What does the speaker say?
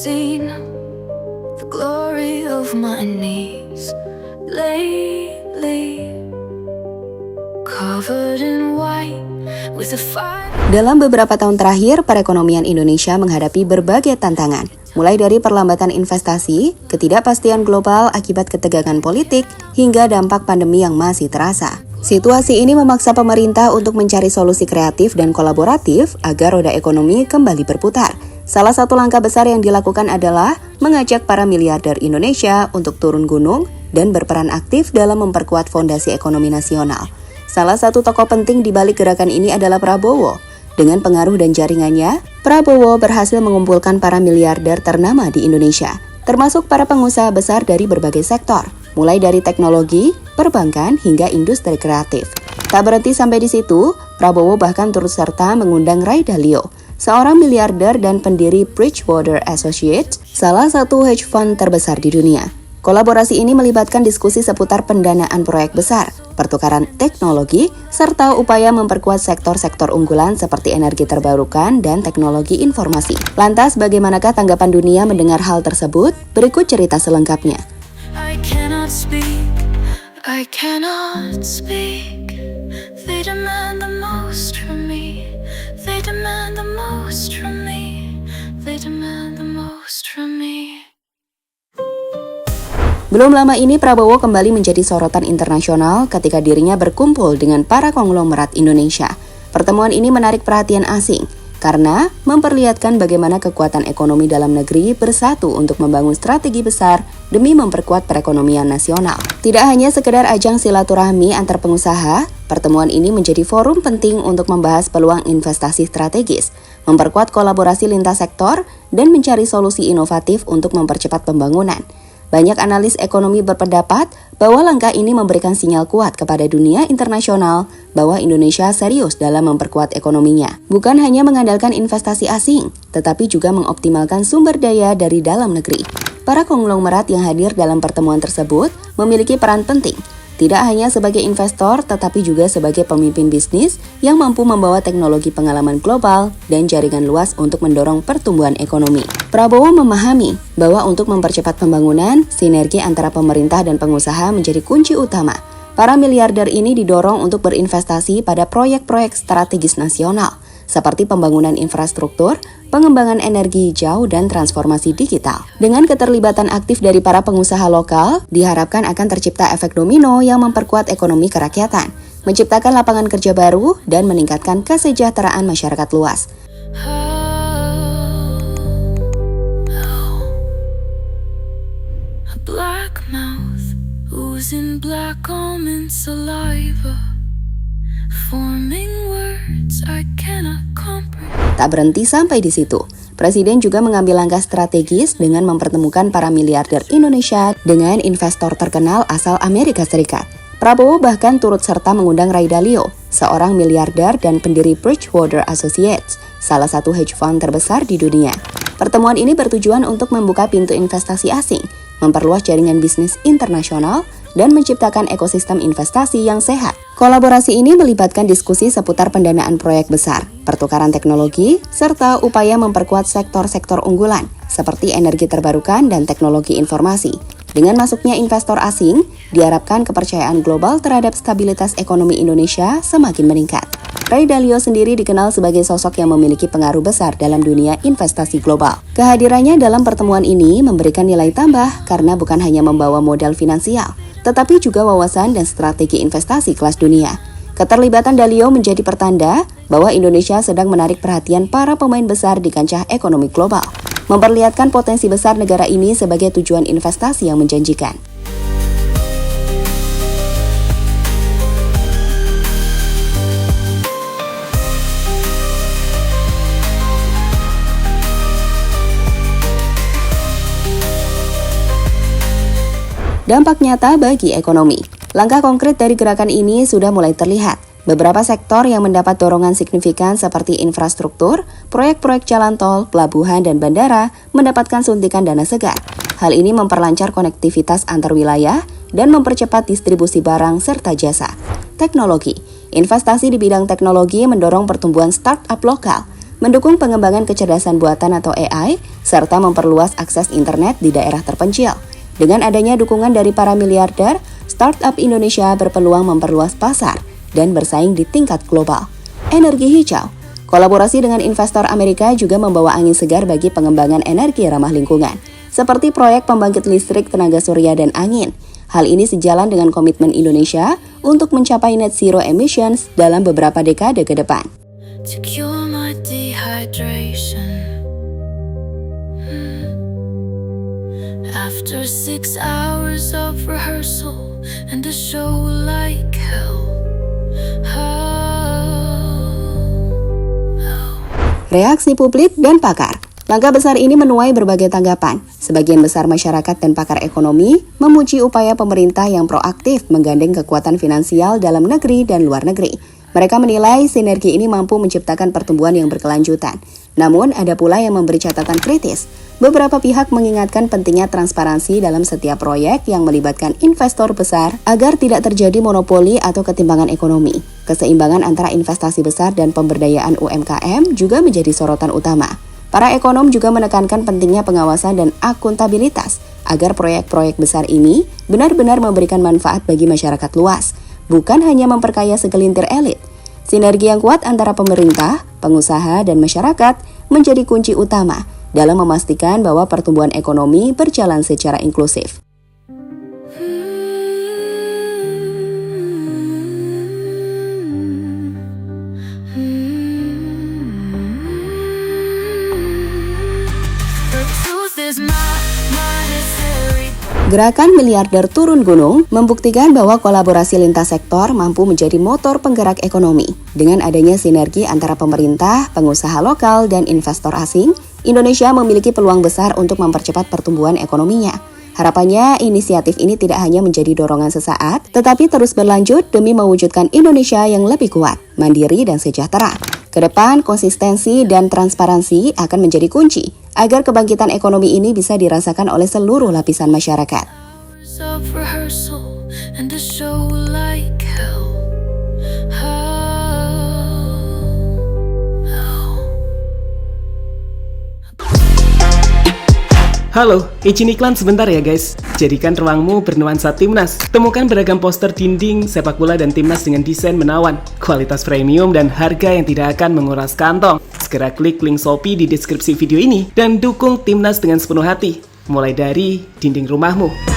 seen the glory of my knees lately, covered in white with a fire. Dalam beberapa tahun terakhir, perekonomian Indonesia menghadapi berbagai tantangan, mulai dari perlambatan investasi, ketidakpastian global akibat ketegangan politik, hingga dampak pandemi yang masih terasa. Situasi ini memaksa pemerintah untuk mencari solusi kreatif dan kolaboratif agar roda ekonomi kembali berputar. Salah satu langkah besar yang dilakukan adalah mengajak para miliarder Indonesia untuk turun gunung dan berperan aktif dalam memperkuat fondasi ekonomi nasional. Salah satu tokoh penting di balik gerakan ini adalah Prabowo. Dengan pengaruh dan jaringannya, Prabowo berhasil mengumpulkan para miliarder ternama di Indonesia, termasuk para pengusaha besar dari berbagai sektor, mulai dari teknologi, perbankan, hingga industri kreatif. Tak berhenti sampai di situ, Prabowo bahkan turut serta mengundang Ray Dalio, seorang miliarder dan pendiri Bridgewater Associates, salah satu hedge fund terbesar di dunia. Kolaborasi ini melibatkan diskusi seputar pendanaan proyek besar, pertukaran teknologi, serta upaya memperkuat sektor-sektor unggulan seperti energi terbarukan dan teknologi informasi. Lantas, bagaimanakah tanggapan dunia mendengar hal tersebut? Berikut cerita selengkapnya. I cannot speak. They demand the most from me. They demand the most from me. They demand the most from me. Belum lama ini Prabowo kembali menjadi sorotan internasional ketika dirinya berkumpul dengan para konglomerat Indonesia. Pertemuan ini menarik perhatian asing karena memperlihatkan bagaimana kekuatan ekonomi dalam negeri bersatu untuk membangun strategi besar demi memperkuat perekonomian nasional. Tidak hanya sekedar ajang silaturahmi antar pengusaha, pertemuan ini menjadi forum penting untuk membahas peluang investasi strategis, memperkuat kolaborasi lintas sektor, dan mencari solusi inovatif untuk mempercepat pembangunan. Banyak analis ekonomi berpendapat bahwa langkah ini memberikan sinyal kuat kepada dunia internasional bahwa Indonesia serius dalam memperkuat ekonominya. Bukan hanya mengandalkan investasi asing, tetapi juga mengoptimalkan sumber daya dari dalam negeri. Para konglomerat yang hadir dalam pertemuan tersebut memiliki peran penting, tidak hanya sebagai investor, tetapi juga sebagai pemimpin bisnis yang mampu membawa teknologi pengalaman global dan jaringan luas untuk mendorong pertumbuhan ekonomi. Prabowo memahami bahwa untuk mempercepat pembangunan, sinergi antara pemerintah dan pengusaha menjadi kunci utama. Para miliarder ini didorong untuk berinvestasi pada proyek-proyek strategis nasional, seperti pembangunan infrastruktur, pengembangan energi hijau, dan transformasi digital. Dengan keterlibatan aktif dari para pengusaha lokal, diharapkan akan tercipta efek domino yang memperkuat ekonomi kerakyatan, menciptakan lapangan kerja baru, dan meningkatkan kesejahteraan masyarakat luas. A black mouth oozing black almond saliva, forming words I cannot comprehend. Tak berhenti sampai di situ. Presiden juga mengambil langkah strategis dengan mempertemukan para miliarder Indonesia dengan investor terkenal asal Amerika Serikat. Prabowo bahkan turut serta mengundang Ray Dalio, seorang miliarder dan pendiri Bridgewater Associates, salah satu hedge fund terbesar di dunia. Pertemuan ini bertujuan untuk membuka pintu investasi asing, memperluas jaringan bisnis internasional, dan menciptakan ekosistem investasi yang sehat. Kolaborasi ini melibatkan diskusi seputar pendanaan proyek besar, pertukaran teknologi, serta upaya memperkuat sektor-sektor unggulan seperti energi terbarukan dan teknologi informasi. Dengan masuknya investor asing, diharapkan kepercayaan global terhadap stabilitas ekonomi Indonesia semakin meningkat. Ray Dalio sendiri dikenal sebagai sosok yang memiliki pengaruh besar dalam dunia investasi global. Kehadirannya dalam pertemuan ini memberikan nilai tambah karena bukan hanya membawa modal finansial, tetapi juga wawasan dan strategi investasi kelas dunia. Keterlibatan Dalio menjadi pertanda bahwa Indonesia sedang menarik perhatian para pemain besar di kancah ekonomi global, memperlihatkan potensi besar negara ini sebagai tujuan investasi yang menjanjikan. Dampak nyata bagi ekonomi. Langkah konkret dari gerakan ini sudah mulai terlihat. Beberapa sektor yang mendapat dorongan signifikan seperti infrastruktur, proyek-proyek jalan tol, pelabuhan, dan bandara mendapatkan suntikan dana segar. Hal ini memperlancar konektivitas antar wilayah dan mempercepat distribusi barang serta jasa. Teknologi. Investasi di bidang teknologi mendorong pertumbuhan startup lokal, mendukung pengembangan kecerdasan buatan atau AI, serta memperluas akses internet di daerah terpencil. Dengan adanya dukungan dari para miliarder, startup Indonesia berpeluang memperluas pasar dan bersaing di tingkat global. Energi hijau. Kolaborasi dengan investor Amerika juga membawa angin segar bagi pengembangan energi ramah lingkungan, seperti proyek pembangkit listrik tenaga surya dan angin. Hal ini sejalan dengan komitmen Indonesia untuk mencapai net zero emissions dalam beberapa dekade ke depan. To cure my dehydration. After 6 hours of rehearsal and a show like hell. Reaksi publik dan pakar. Langkah besar ini menuai berbagai tanggapan. Sebagian besar masyarakat dan pakar ekonomi memuji upaya pemerintah yang proaktif menggandeng kekuatan finansial dalam negeri dan luar negeri. Mereka menilai sinergi ini mampu menciptakan pertumbuhan yang berkelanjutan. Namun, ada pula yang memberi catatan kritis. Beberapa pihak mengingatkan pentingnya transparansi dalam setiap proyek yang melibatkan investor besar agar tidak terjadi monopoli atau ketimbangan ekonomi. Keseimbangan antara investasi besar dan pemberdayaan UMKM juga menjadi sorotan utama. Para ekonom juga menekankan pentingnya pengawasan dan akuntabilitas agar proyek-proyek besar ini benar-benar memberikan manfaat bagi masyarakat luas, bukan hanya memperkaya segelintir elit. Sinergi yang kuat antara pemerintah, pengusaha, dan masyarakat menjadi kunci utama dalam memastikan bahwa pertumbuhan ekonomi berjalan secara inklusif. Gerakan miliarder turun gunung membuktikan bahwa kolaborasi lintas sektor mampu menjadi motor penggerak ekonomi. Dengan adanya sinergi antara pemerintah, pengusaha lokal, dan investor asing, Indonesia memiliki peluang besar untuk mempercepat pertumbuhan ekonominya. Harapannya, inisiatif ini tidak hanya menjadi dorongan sesaat, tetapi terus berlanjut demi mewujudkan Indonesia yang lebih kuat, mandiri, dan sejahtera. Kedepan, konsistensi dan transparansi akan menjadi kunci agar kebangkitan ekonomi ini bisa dirasakan oleh seluruh lapisan masyarakat. Halo, izin iklan sebentar ya guys. Jadikan ruangmu bernuansa Timnas. Temukan beragam poster dinding, sepak bola dan Timnas dengan desain menawan, kualitas premium dan harga yang tidak akan menguras kantong. Segera klik link Shopee di deskripsi video ini dan dukung Timnas dengan sepenuh hati. Mulai dari dinding rumahmu.